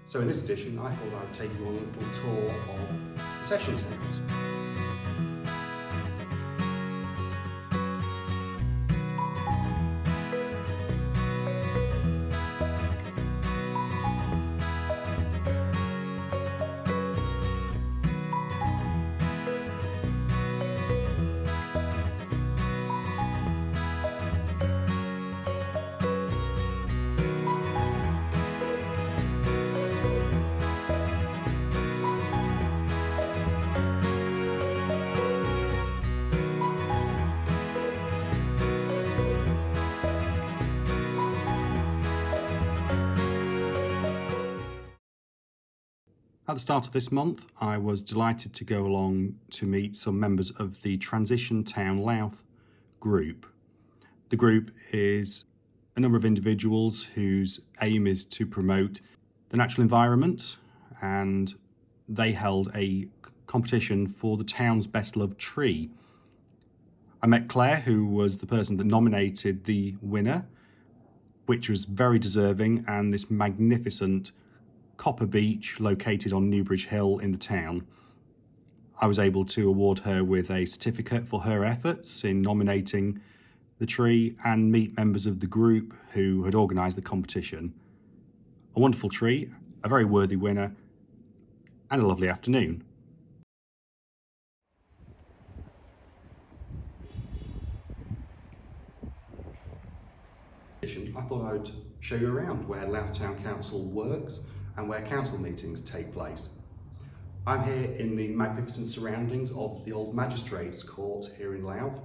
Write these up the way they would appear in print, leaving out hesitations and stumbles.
So in this edition, I thought I would take you on a little tour of the Sessions House. At the start of this month, I was delighted to go along to meet some members of the Transition Town Louth group. The group is a number of individuals whose aim is to promote the natural environment, and they held a competition for the town's best loved tree. I met Claire, who was the person that nominated the winner, which was very deserving, and this magnificent copper beech located on Newbridge Hill in the town. I was able to award her with a certificate for her efforts in nominating the tree and meet members of the group who had organised the competition. A wonderful tree, a very worthy winner, and a lovely afternoon. I thought I would show you around where Louth Town Council works and where council meetings take place. I'm here in the magnificent surroundings of the old Magistrates Court here in Louth.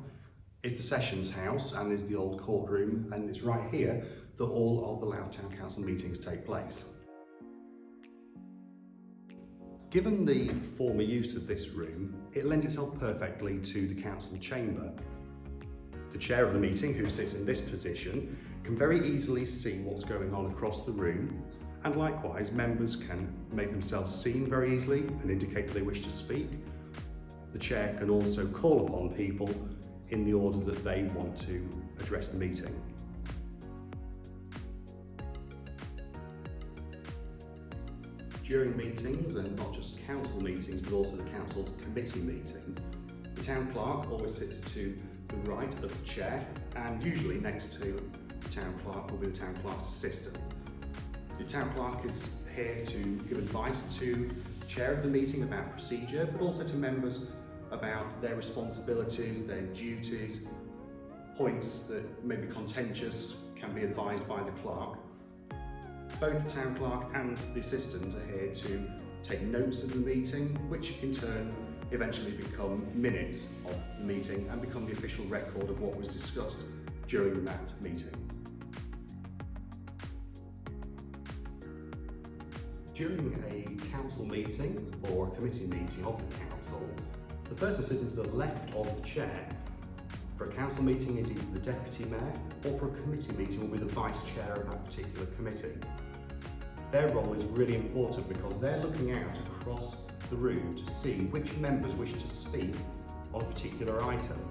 It's the Sessions House and is the old courtroom, and it's right here that all of the Louth Town Council meetings take place. Given the former use of this room, it lends itself perfectly to the council chamber. The chair of the meeting, who sits in this position, can very easily see what's going on across the room, and likewise members can make themselves seen very easily and indicate that they wish to speak. The chair can also call upon people in the order that they want to address the meeting. During meetings, and not just council meetings but also the council's committee meetings, the town clerk always sits to the right of the chair, and usually next to the town clerk will be the town clerk's assistant. The town clerk is here to give advice to the chair of the meeting about procedure, but also to members about their responsibilities, their duties, points that may be contentious can be advised by the clerk. Both the town clerk and the assistant are here to take notes of the meeting, which in turn eventually become minutes of the meeting and become the official record of what was discussed during that meeting. During a council meeting or a committee meeting of the council, the person sitting to the left of the chair for a council meeting is either the deputy mayor, or for a committee meeting will be the vice chair of that particular committee. Their role is really important because they're looking out across the room to see which members wish to speak on a particular item.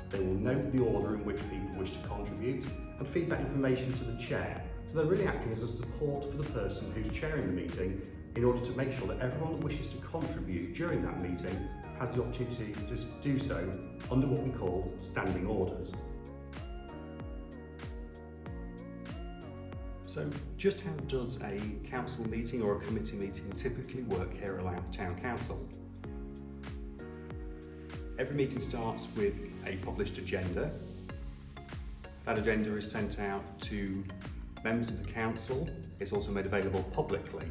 They will note the order in which people wish to contribute and feed that information to the chair. So they're really acting as a support for the person who's chairing the meeting in order to make sure that everyone that wishes to contribute during that meeting has the opportunity to do so under what we call standing orders. So just how does a council meeting or a committee meeting typically work here at Louth Town Council? Every meeting starts with a published agenda. That agenda is sent out to members of the council. It's also made available publicly.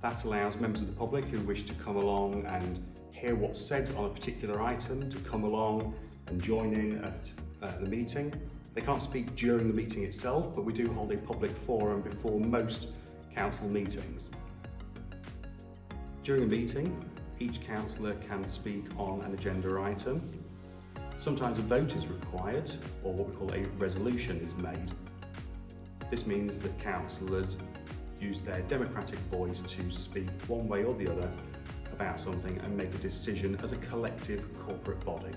That allows members of the public who wish to come along and hear what's said on a particular item to come along and join in at the meeting. They can't speak during the meeting itself, but we do hold a public forum before most council meetings. During a meeting, each councillor can speak on an agenda item. Sometimes a vote is required, or what we call a resolution is made. This means that councillors use their democratic voice to speak one way or the other about something and make a decision as a collective corporate body.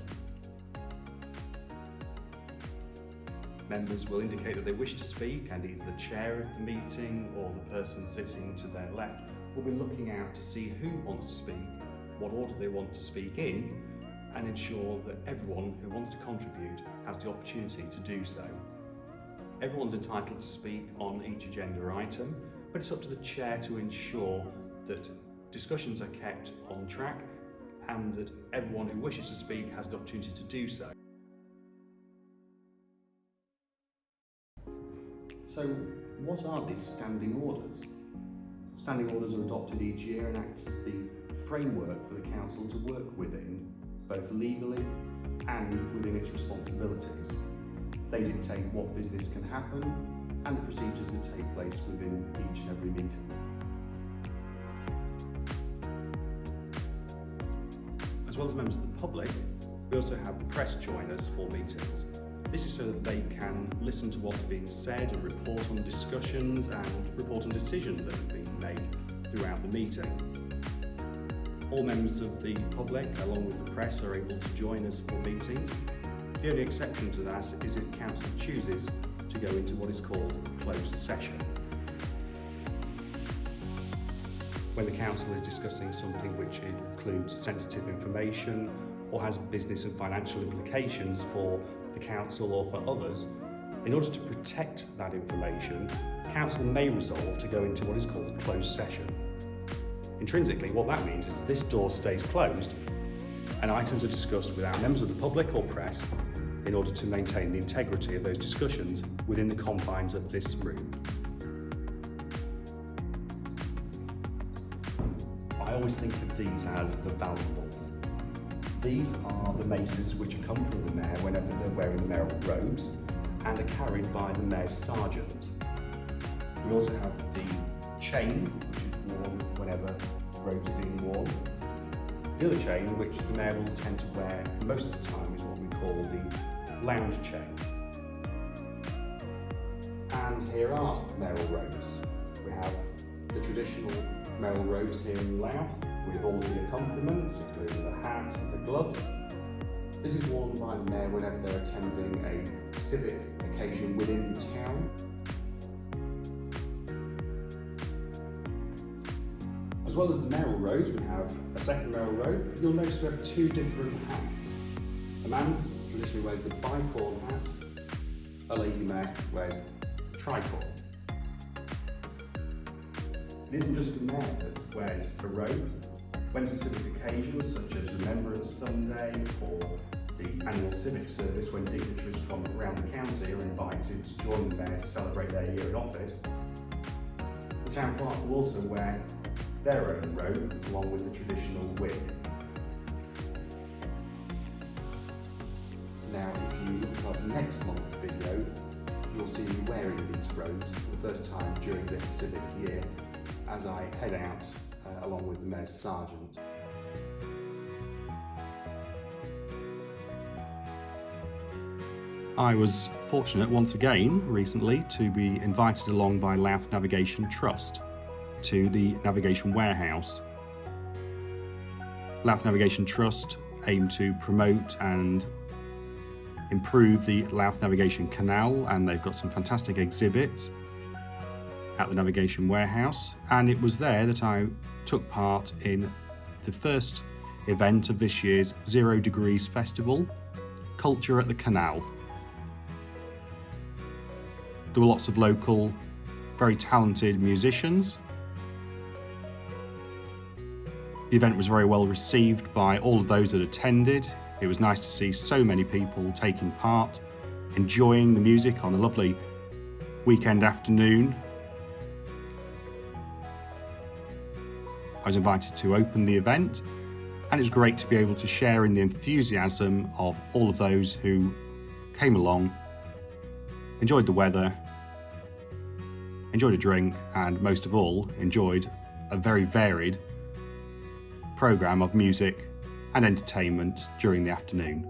Members will indicate that they wish to speak, and either the chair of the meeting or the person sitting to their left will be looking out to see who wants to speak, what order they want to speak in, and ensure that everyone who wants to contribute has the opportunity to do so. Everyone's entitled to speak on each agenda item, but it's up to the chair to ensure that discussions are kept on track and that everyone who wishes to speak has the opportunity to do so. So, what are these standing orders? Standing orders are adopted each year and act as the framework for the council to work within, both legally and within its responsibilities. They dictate what business can happen and the procedures that take place within each and every meeting. As well as members of the public, we also have the press join us for meetings. This is so that they can listen to what's being said and report on discussions and report on decisions that have been made throughout the meeting. All members of the public, along with the press, are able to join us for meetings. The only exception to that is if council chooses to go into what is called a closed session. When the council is discussing something which includes sensitive information or has business and financial implications for the council or for others, in order to protect that information, council may resolve to go into what is called a closed session. Intrinsically, what that means is this door stays closed and items are discussed without members of the public or press in order to maintain the integrity of those discussions within the confines of this room. I always think of these as the valuables. These are the maces which accompany the mayor whenever they're wearing the mayoral robes and are carried by the mayor's sergeant. We also have the chain, which is worn whenever robes are being worn. The other chain, which the mayor will tend to wear most of the time, is what we call the lounge chain. And here are mayoral robes. We have the traditional mayoral robes here in Louth, with all the accompaniments, including the hat and the gloves. This is worn by the mayor whenever they're attending a civic occasion within the town. As well as the mayoral robes, we have a second mayoral robe. You'll notice we have two different hats. A man traditionally wears the bicorn hat. A lady mayor wears the tricorn. It isn't just the mayor that wears a robe. When to civic occasions such as Remembrance Sunday or the annual civic service, when dignitaries from around the county are invited to join the mayor to celebrate their year in office, the town clerk will also wear their own robe along with the traditional wig. Now, if you look at next month's video, you'll see me wearing these robes for the first time during this civic year as I head out along with the mayor's sergeant. I was fortunate once again recently to be invited along by Louth Navigation Trust to the navigation warehouse. Louth Navigation Trust aim to promote and improve the Louth Navigation Canal, and they've got some fantastic exhibits at the navigation warehouse, and it was there that I took part in the first event of this year's 0 Degrees Festival, Culture at the Canal. There were lots of local, very talented musicians. The event was very well received by all of those that attended. It was nice to see so many people taking part, enjoying the music on a lovely weekend afternoon. I was invited to open the event, and it was great to be able to share in the enthusiasm of all of those who came along, enjoyed the weather, enjoyed a drink, and most of all, enjoyed a very varied programme of music and entertainment during the afternoon.